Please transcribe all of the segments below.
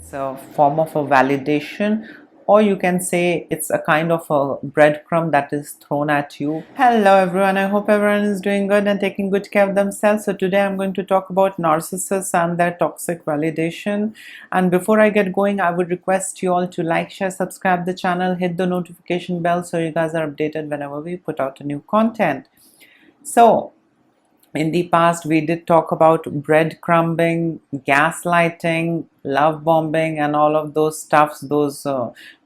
It's a form of a validation, or you can say it's a kind of a breadcrumb that is thrown at you. Hello everyone, I hope everyone is doing good and taking good care of themselves. So today I'm going to talk about narcissists and their toxic validation. And before I get going, I would request you all to like, share, subscribe the channel, hit the notification bell so you guys are updated whenever we put out a new content. So in the past, we did talk about breadcrumbing, gaslighting, love bombing, and all of those stuffs, those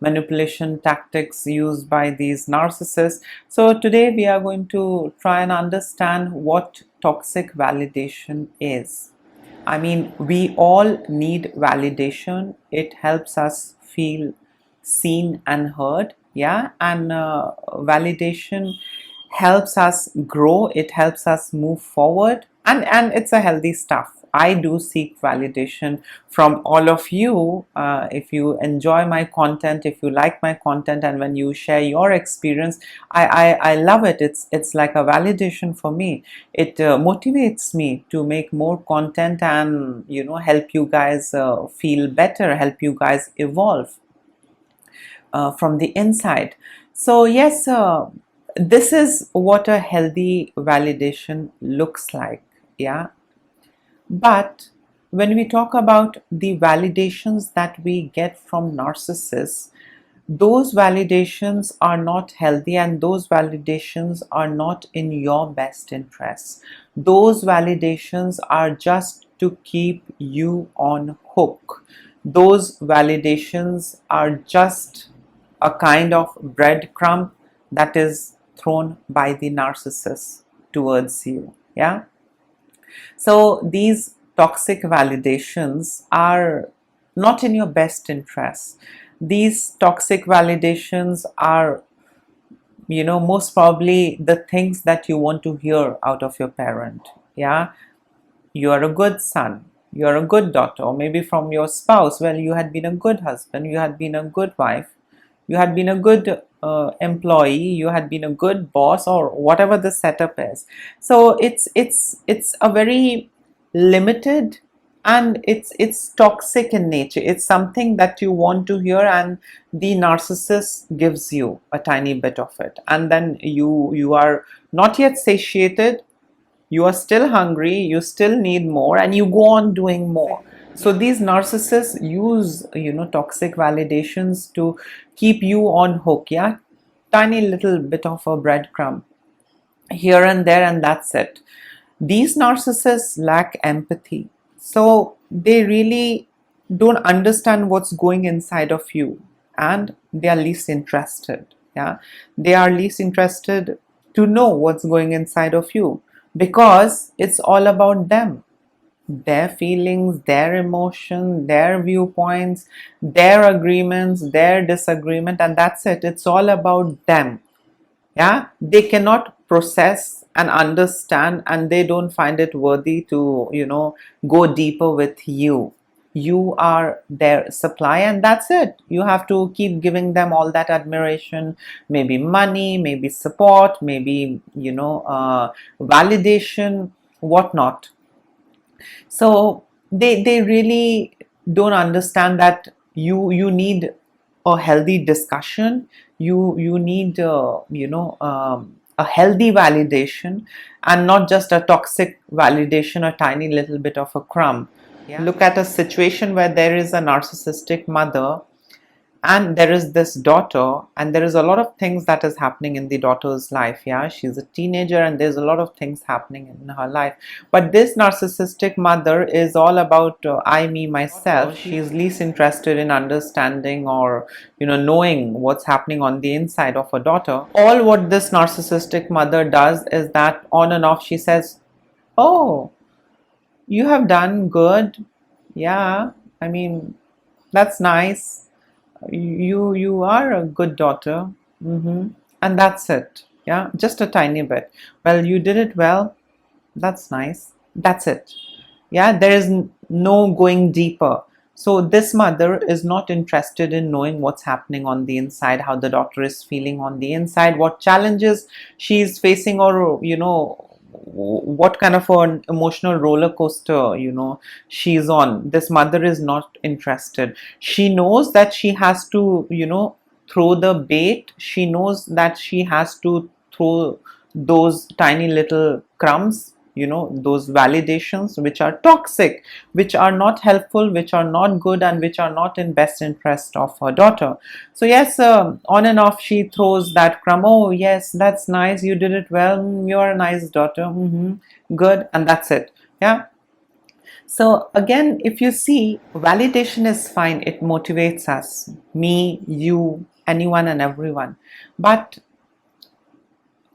manipulation tactics used by these narcissists. So today we are going to try and understand what toxic validation is. I mean, we all need validation. It helps us feel seen and heard. Yeah, and validation helps us grow, it helps us move forward, and it's a healthy stuff. I do seek validation from all of you. If you enjoy my content, if you like my content, and when you share your experience, I love it. It's like a validation for me. It motivates me to make more content and help you guys feel better, help you guys evolve from the inside. So yes, this is what a healthy validation looks like. Yeah, but when we talk about the validations that we get from narcissists, those validations are not healthy, and those validations are not in your best interest. Those validations are just to keep you on hook. Those validations are just a kind of breadcrumb that is thrown by the narcissist towards you. Yeah. So these toxic validations are not in your best interest. These toxic validations are, most probably the things that you want to hear out of your parent. Yeah. You are a good son. You are a good daughter. Or maybe from your spouse. Well, you had been a good husband. You had been a good wife. You had been a good employee, you had been a good boss, or whatever the setup is. So it's a very limited, and it's toxic in nature. It's something that you want to hear, and the narcissist gives you a tiny bit of it, and then you are not yet satiated. You are still hungry, you still need more, and you go on doing more. So these narcissists use toxic validations to keep you on hook. Yeah, tiny little bit of a breadcrumb here and there, and that's it. These narcissists lack empathy, so they really don't understand what's going inside of you, and they are least interested. Yeah, they are least interested to know what's going inside of you, because it's all about them, their feelings, their emotion, their viewpoints, their agreements, their disagreement, and that's it. It's all about them. Yeah, they cannot process and understand, and they don't find it worthy to go deeper with you. You are their supply, and that's it. You have to keep giving them all that admiration, maybe money, maybe support, maybe validation, whatnot. So they really don't understand that you need a healthy discussion. You need a healthy validation, and not just a toxic validation, a tiny little bit of a crumb. Yeah. Look at a situation where there is a narcissistic mother, and there is this daughter, and there is a lot of things that is happening in the daughter's life. Yeah, she's a teenager, and there's a lot of things happening in her life. But this narcissistic mother is all about I, me, myself. She's least interested in understanding or knowing what's happening on the inside of her daughter. All what this narcissistic mother does is that on and off she says, oh, you have done good. Yeah, I mean, that's nice. You are a good daughter. And that's it. Yeah, just a tiny bit. Well, you did it well. That's nice. That's it. Yeah, there is no going deeper. So this mother is not interested in knowing what's happening on the inside, how the daughter is feeling on the inside, what challenges she's facing, or what kind of an emotional roller coaster, she's on. This mother is not interested. She knows that she has to, throw the bait. She knows that she has to throw those tiny little crumbs, those validations which are toxic, which are not helpful, which are not good, and which are not in best interest of her daughter. So yes, on and off she throws that crumb. Oh yes, that's nice, you did it well. You're a nice daughter. Good. And that's it. Yeah. So again, if you see, validation is fine, it motivates us, me, you, anyone and everyone. But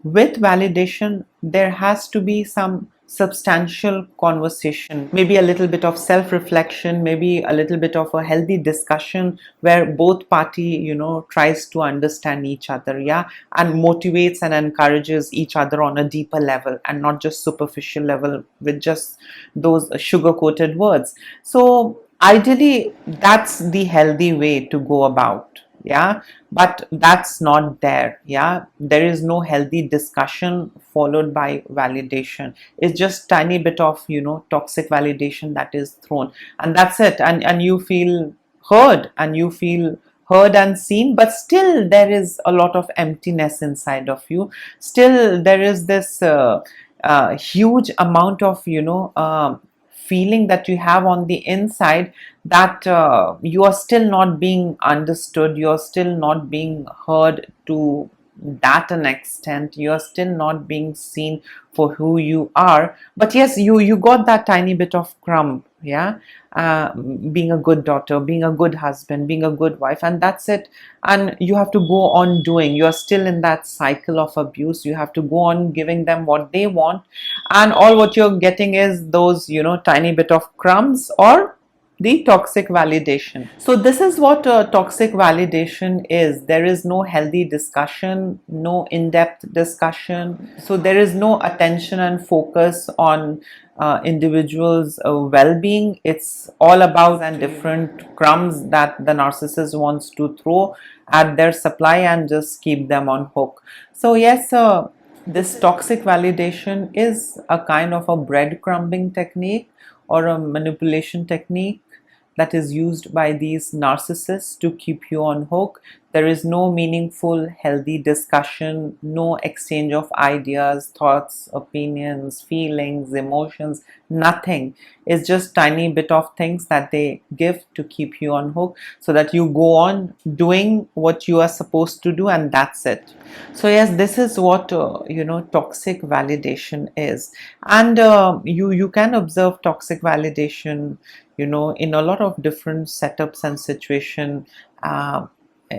with validation, there has to be some substantial conversation, maybe a little bit of self-reflection, maybe a little bit of a healthy discussion where both party, tries to understand each other, yeah, and motivates and encourages each other on a deeper level and not just superficial level with just those sugar-coated words. So ideally, that's the healthy way to go about. Yeah, but that's not there. Yeah, there is no healthy discussion followed by validation. It's just tiny bit of, toxic validation that is thrown, and that's it. And you feel heard, and you feel heard and seen, but still there is a lot of emptiness inside of you. Still there is this huge amount of, feeling that you have on the inside, that you are still not being understood, you are still not being heard to that an extent, you are still not being seen for who you are. But yes, you got that tiny bit of crumb, yeah, being a good daughter, being a good husband, being a good wife, and that's it. And you have to go on doing, you are still in that cycle of abuse, you have to go on giving them what they want, and all what you're getting is those, tiny bit of crumbs or the toxic validation. So this is what toxic validation is. There is no healthy discussion, no in-depth discussion. So there is no attention and focus on individuals' well-being. It's all about and different crumbs that the narcissist wants to throw at their supply and just keep them on hook. So yes, this toxic validation is a kind of a breadcrumbing technique or a manipulation technique that is used by these narcissists to keep you on hook. There is no meaningful, healthy discussion, no exchange of ideas, thoughts, opinions, feelings, emotions, nothing. It's just tiny bit of things that they give to keep you on hook so that you go on doing what you are supposed to do, and that's it. So yes, this is what toxic validation is. And you can observe toxic validation in a lot of different setups and situation.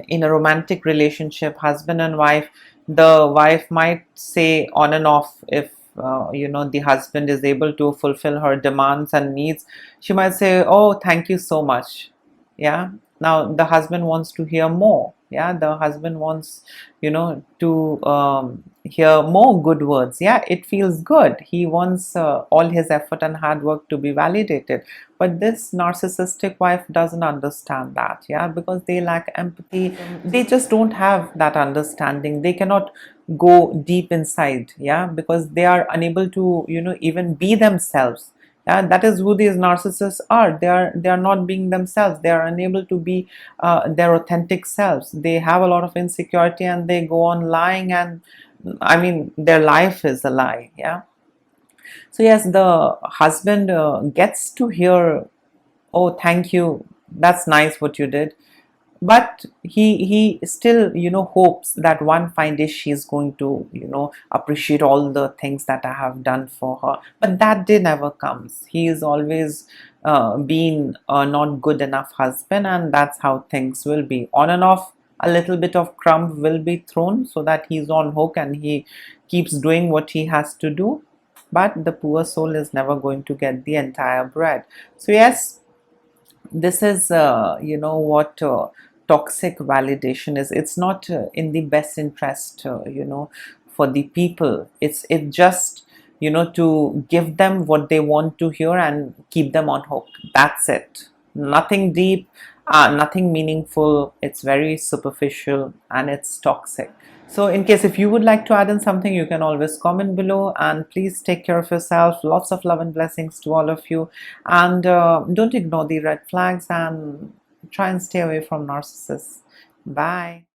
In a romantic relationship, husband and wife, the wife might say on and off, if the husband is able to fulfill her demands and needs, she might say, oh, thank you so much. Yeah, now the husband wants to hear more. Yeah, the husband wants to hear more good words. Yeah, it feels good. He wants all his effort and hard work to be validated. But this narcissistic wife doesn't understand that. Yeah, because they lack empathy. They just don't have that understanding. They cannot go deep inside. Yeah, because they are unable to even be themselves. Yeah, that is who these narcissists are. They are not being themselves. They are unable to be their authentic selves. They have a lot of insecurity and they go on lying, and I mean their life is a lie. Yeah. So yes, the husband gets to hear, oh, thank you, that's nice what you did, but he still hopes that one fine day she's going to appreciate all the things that I have done for her. But that day never comes. He is always been a not good enough husband, and that's how things will be. On and off, a little bit of crumb will be thrown so that he's on hook and he keeps doing what he has to do, but the poor soul is never going to get the entire bread. So yes, this is what toxic validation is. It's not in the best interest for the people. It just to give them what they want to hear and keep them on hook. That's it. Nothing deep, nothing meaningful. It's very superficial and it's toxic. So in case if you would like to add in something, you can always comment below, and please take care of yourself. Lots of love and blessings to all of you, and don't ignore the red flags and try and stay away from narcissists. Bye.